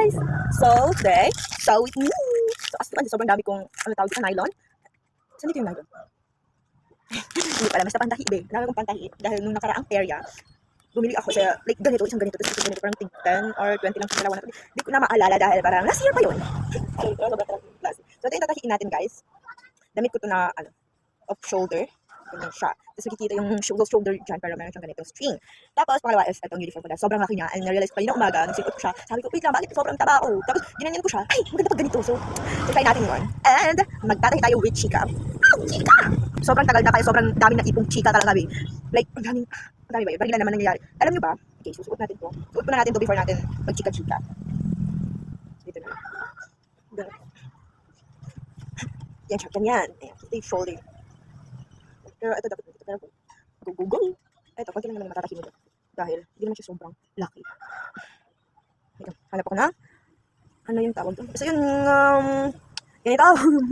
guys! So, today, with me. So, as naman, sobrang dami kong, tawag sa nylon. Saan dito yung nylon? Hindi pala, basta pantahi, be. Dami kong pantahi. Dahil nung nakaraang area, bumili ako sa, like, ganito, isang ganito, tapos ganito, parang 10 or 20 lang sa dalawa na. Hindi ko na maalala dahil parang last year pa yun. So, ito yung tatahiin natin, guys. Damit ko to na, off shoulder. Ganyan siya. Tapos makikita yung shoulder dyan, pero meron siyang ganitong string. Tapos, pangalawa is itong uniform ko na. Sobrang laki niya. And na-realize ko kanina umaga, nagsigot ko siya. Sabi ko, wait lang, bakit sobrang taba ako? Tapos, ginanyan ko siya. Ay, maganda pag ganito. So try natin yun. And, magtatahi tayo with chika. Chika! Sobrang tagal na kaya sobrang daming naipong chika talaga, babe. Like, ang dami ba yun? Barilan naman nangyayari. Alam nyo ba? Okay, susuot natin to. Suot muna natin to before natin mag-chika-chika. Dito na. Yan siya, ganyan. Ayan, ito yung shoulder. Pero ito dapat dito. Pero go. Ito, konti lang naman matatahin mo. Dahil, hindi naman siya sobrang laki. Ito, hanap ako na. Ano yung tawag doon? Basta yung, ganito.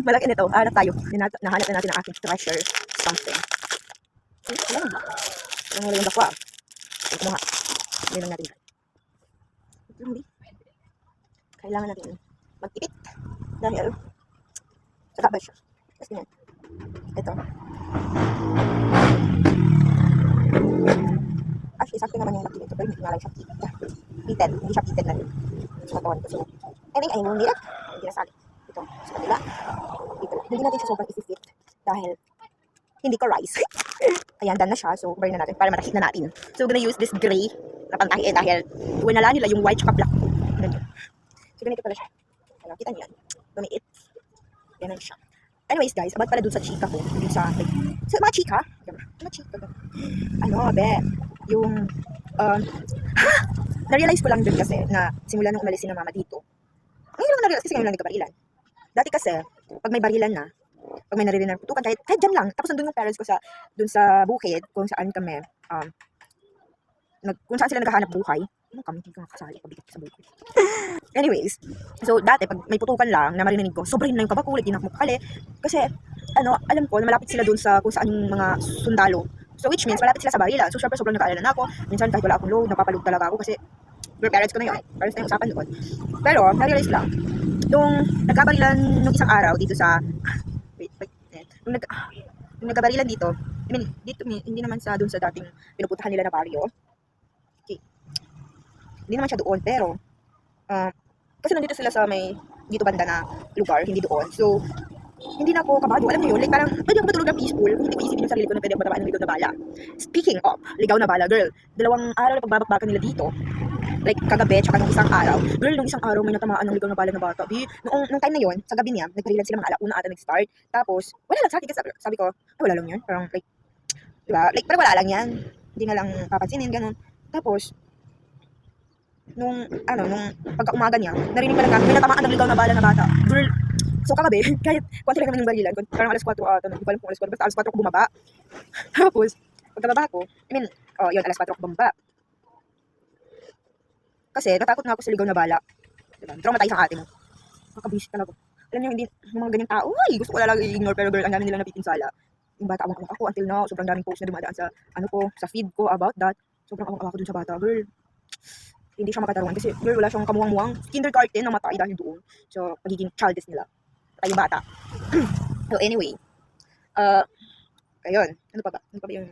Malaki nito. Hanap tayo. Nahanap na natin ang aking treasure. Something. Ano ba? Ano yung dakwa? Ito kumuha. Hindi lang natin. Hindi. Kailangan natin magtipid. Dahil, saka ba siya? Tapos ganyan. Ito. Actually, sakto naman yung laki nito. Pero hindi nga lang siya pitted. Hindi siya pitted na rin. Sa katawan ko. So, I think I will need it. Hindi nasali. Ito. Sa kanila. Dito lang. Hindi natin siya sobrang isi-fit. Dahil, hindi ko rice. Ayan, done na siya. So, burn na natin para matahit na natin. So, gonna use this gray na pantahi dahil winala nila yung white tsaka black. Ganyan. So, ganito pala siya. Ano, kita niyo yan. Lumiit. Ganun siya. Anyways, guys, about pala dun sa chika ko. Dun sa, like, sa mga chika. Ano, be. Yung, na-realize ko lang dun kasi na simula nung umalis si na mama dito. Ngayon lang na-realize kasi ngayon lang nagkabarilan. Dati kasi, pag may barilan na, pag may naririnig na putukan, kahit dyan lang. Tapos nandun yung parents ko sa, dun sa bukid, kung saan kami, kung saan sila naghahanap buhay. Ano kami, hindi ko nakasali, pabigat sa bukid. Anyways, so dati, pag may putukan lang, na marinig ko, sobrang na yung kabakulit, di na ako makakali. Kasi, alam ko, na malapit sila dun sa kung saan yung mga sundalo. So which means, malapit sila sa barilan. So syempre, sobrang nag-aalala na ako. Minsan, kahit wala akong load, napapalog talaga ako kasi, parents ko na yun. Parents na yung usapan doon. Pero, na-realize lang, yung nagkabarilan nung isang araw dito sa, nung nagkabarilan dito, I mean, dito, hindi naman sa dun sa dating pinupuntahan nila na baryo. Okay. Hindi naman siya doon, pero, kasi nandito sila sa may, dito banda na lugar, hindi doon. So, hindi na ako kabado. Alam niyo yun, like parang, pwede ako matulog ng peaceful, kung hindi ko isipin yung sarili ko na pwede ako matabaan ng ligaw na bala. Speaking of, ligaw na bala, girl, 2 araw na pagbabakbakan nila dito, like kagabi, tsaka nung isang araw, girl, nung isang araw may natamaan ng ligaw na bala na bata. Nung time na yun, sa gabi niya, nagparilan sila mga alauna ata nag-start, tapos, wala lang sa akin, kasi sabi ko, wala lang yun, parang like, diba, like parang wala lang yan, hindi na lang papansinin, ganun. Tapos, nung pagka-umaga niya, narinig pala kami, may natamaan ng ligaw na bala na bata. Girl, so kagabi, kahit konti lang naman yung barilan, parang alas 4 ata, hindi ko alam kung alas 4, basta alas 4 ako bumaba. Tapos, pagkababa ko, yun, alas 4 ako bumaba. Kasi, natakot na ako sa ligaw na bala. Diba? Traumatize ang ate mo. Makabisi talaga. Alam niyo, hindi, yung mga ganyang tao, ay, gusto ko lang i-ignore, pero girl, ang dami nila napipinsala. Yung bata, awang-awang ako, until now, sobrang daming posts na dumadaan sa, sa feed ko about that. Sobrang awang-awang ako dun sa bata, girl. Hindi siya makatarungan kasi girl, wala siyang kamuwang-muwang kindergarten na matay dahil doon. So, pagiging childish nila. Tayo bata. So, anyway. Ayun. Ano pa ba? Ano pa ba yung,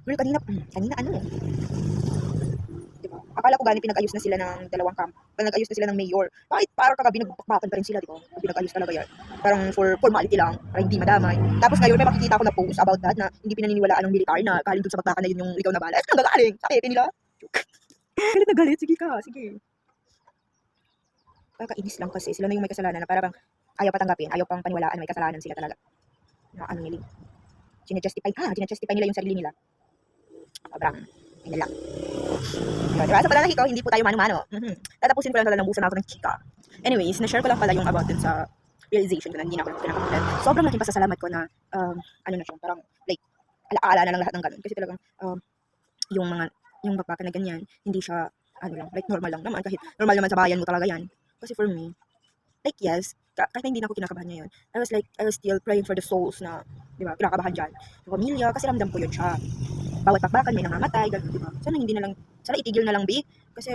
girl, kanina, diba? Akala ko gani pinag-ayos na sila ng dalawang camp. Pinag-ayos na sila ng mayor. Bakit parang kagabi nagbakbakan pa rin sila, diba? Pinag-ayos talaga yan. Parang for formality lang, para hindi madamay. Tapos ngayon, may makikita ako na post about that na hindi pinaniniwalaan ng militar na galing dun sa bakbakan na yun yung ligaw na bala. Saan nagagaling? Sa epe nila? Galit na galit, sige ka, sige. Kakainis lang kasi, sila na yung may kasalanan na parang ayaw patanggapin, ayaw pang paniwalaan, may kasalanan sila talaga. Na nila. Ginajustify nila yung sarili nila. Sobrang, yun lang. Diba? Sa pananakit ko, hindi po tayo mano-mano. Tatapusin ko lang talagang busa na ako ng chika. Anyways, na-share ko lang pala yung about dun sa realization ko na hindi na ako pinakamulan. Sobrang laking pasasalamat ko na, na siya, parang, like, alaala na lang lahat ng ganun. Kasi talagang, yung bakbakan na ganyan, hindi siya, like normal lang naman, kahit normal naman sa bayan mo talaga yan. Kasi for me, like yes, kahit hindi na ako kinakabahan ngayon, I was still praying for the souls na, di ba, kinakabahan dyan. Yung pamilya, kasi ramdam ko yun siya. Bawat bakbakan may nangamatay, gano'n, di ba? Sana itigil na lang, kasi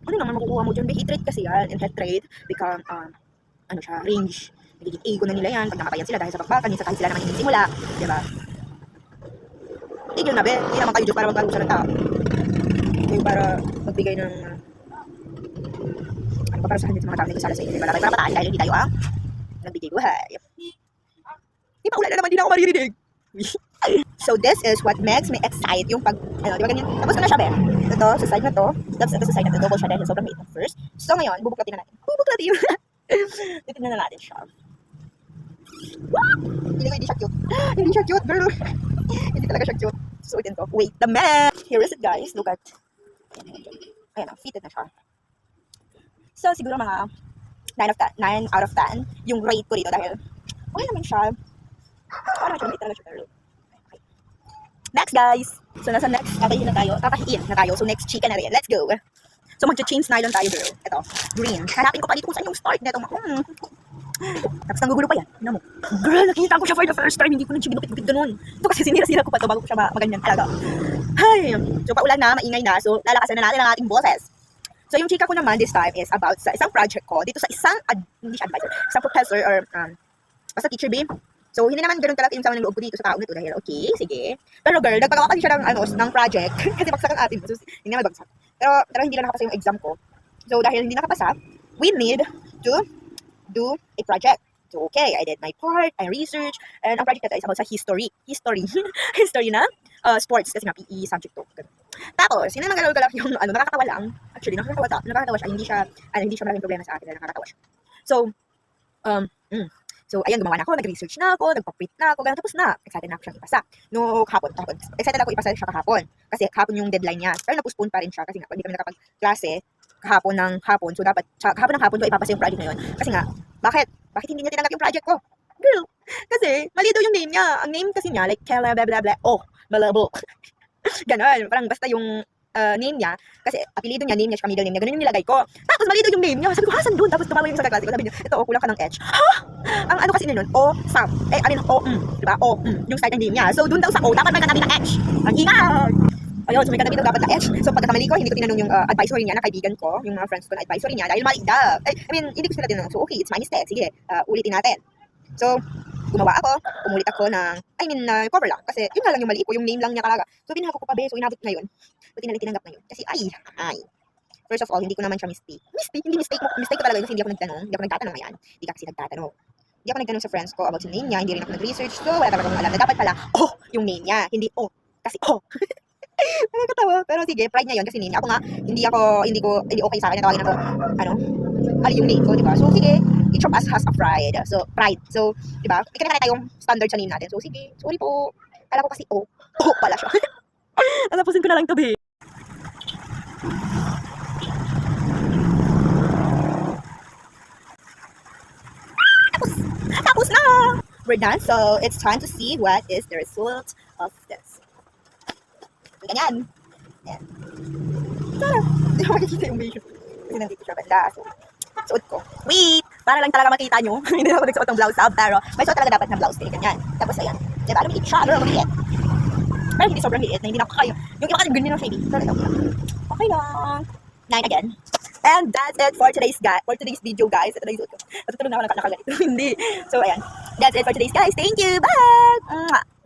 ano naman makukuha mo dyan? Be, hate rate kasi yan, and hate rate become, ano siya, range. Nagiging ego na nila yan pag nakatayan sila dahil sa bakbakan, minsan kahit sila naman hindi simula, di ba? Tigil na, be. Hindi naman kayo dyan para magparusa ng tao. Kayo para magbigay ng, ano, paparusahan din sa mga tao na nagkasala sa inyo, di ba? Para pataan dahil hindi tayo, nagbigay buhay. Di ba, ulan na naman, hindi na ako maririnig. So this is what makes me excite yung pag, ano, di ba ganyan? Tapos ko na siya, be. Ito, sa side na to. Tapos ito sa side na to, double siya dahil sobrang mate first. So ngayon, bubuklatin na natin. Bubuklatin! Titignan na natin siya. Hindi ko hindi siya cute. Hindi siya cute, girl. Hindi talaga siya cute. Suotin ko. Wait, the man! Here is it, guys. Look at. Ayan, fitted na siya. So, siguro mga 9 out of 10 yung rate ko dito dahil okay naman siya. Parang siya, talaga siya, girl. Next, guys. So, nasa next, kakahiin na tayo. So, next, chicken na rin. Let's go. So, mag-chains nylon tayo, girl. Ito, green. Hanapin ko pa dito kung saan yung start na ito. Tapos nanggugulo pa yan. Tignan mo. Girl, nakita ko siya for the first time. Hindi ko nang binukit-bukit ganun. Ito kasi sinira-sira ko pa ito bago ko siya maganyan talaga. Hay! So, paulan na, maingay na. So, lalakasan na natin ang ating boses. So, yung chika ko naman this time is about sa isang project ko. Dito sa isang, hindi siya advisor, isang professor or basta teacher, babe. So, hindi naman ganun kalaki yung sama ng loob ko dito sa tao na ito dahil, okay, sige. Pero girl, nagpagawa kasi siya ng project. Kasi baksak ang atin. So, hindi naman bagsak. Pero hindi na nakapasa yung exam ko. So, dahil hindi nakapasa, we need to do a project. So, okay, I did my part, I researched, and ang project na ito is about sa history. History na sports, kasi nga PE subject to. Tapos, hindi naman galal-galak yung, nakakatawa lang. Actually, nakakatawa siya. Hindi siya maraming problema sa akin, nakakatawa siya. So, ayan, gumawa na ako, nag-research na ako, nagpa-print na ako, ganun, tapos na, excited na ako siyang ipasa. No, kahapon. Excited ako ipasa siya kahapon. Kasi kahapon yung deadline niya. Pero na-postpone pa rin siya kasi nga, hindi kami nakapag-klase kahapon ng hapon. So, dapat, kahapon ng hapon ko ipapasa yung project na yun. Kasi nga, bakit hindi niya tinanggap yung project ko? Girl, kasi, mali daw yung name niya. Ang name kasi niya, like, Kela, blah, blah, blah, malabo. Ganon, parang basta yung name niya, kasi apelido niya, name niya, middle name niya, ganun yung nilagay ko. Tapos mali daw yung name niya. Sabi ko, hasan doon? Tapos tumawa yung sa kaklase ko, sabi niya, ito, kulang ka ng H. Ha? Ang ano kasi nun, Sam. Diba? Yung start ng name niya. So, doon daw sa O, dapat may katabi ng H. Ang ingat! Ayun, so may katabi daw dapat na H. So, pagkakamali ko, hindi ko tinanong yung advisory niya na kaibigan ko, yung mga friends ko na advisory niya, dahil mali daw. Hindi ko sila tinanong. So, okay, it's my mistake. Sige, ulitin natin. So, umulit ako ng, cover lang. Kasi, yun nga lang yung mali ko, yung name lang niya talaga. So, binako ko pa, be. So, inabot ngayon. Buti na lang tinanggap ngayon. Kasi, first of all, hindi ko naman siya mistake. Hindi mistake ko talaga kasi hindi ako nagtatanong ngayon. Hindi ka kasi nagtatanong. Hindi ako nagtanong sa friends ko about sa name niya. Hindi rin ako nag-research. So, wala talaga akong alam na dapat pala, yung name niya. Hindi, kasi, nakakatawa. Pero sige, pride niya yun kasi name niya. Ako nga, hindi okay sa akin na tawagin ako, mali yung name ko, di ba? So, sige, each of us has a pride. So, di ba? Ikanakita yung standard sa name natin. So, sige, sorry po. Alam ko kasi, pala siya. Tapusin ko na lang to, be. Tapos na! We're done, so it's time to see what is the result of this. Ganyan. Ayan. Tara! Hindi ko makikita yung video. Kasi nandito siya banda. So, suot ko. Wait! Para lang talaga makita nyo. Hindi na ako nagsuot ng blouse up, pero may suot talaga dapat ng blouse. Ganyan. Tapos ayan. Diba? Lumiit siya. Pero lumiit. Pero hindi sobrang liit na hindi na ako kaya. Yung iba kasi ganyan ng shady. Pero ito lang. Okay lang. 9 again. And that's it for today's video, guys. Ito na yung suot ko. Natutulog na ako ng nakaganito. Hindi. So, ayan. That's it for today's guys. Thank you. Bye!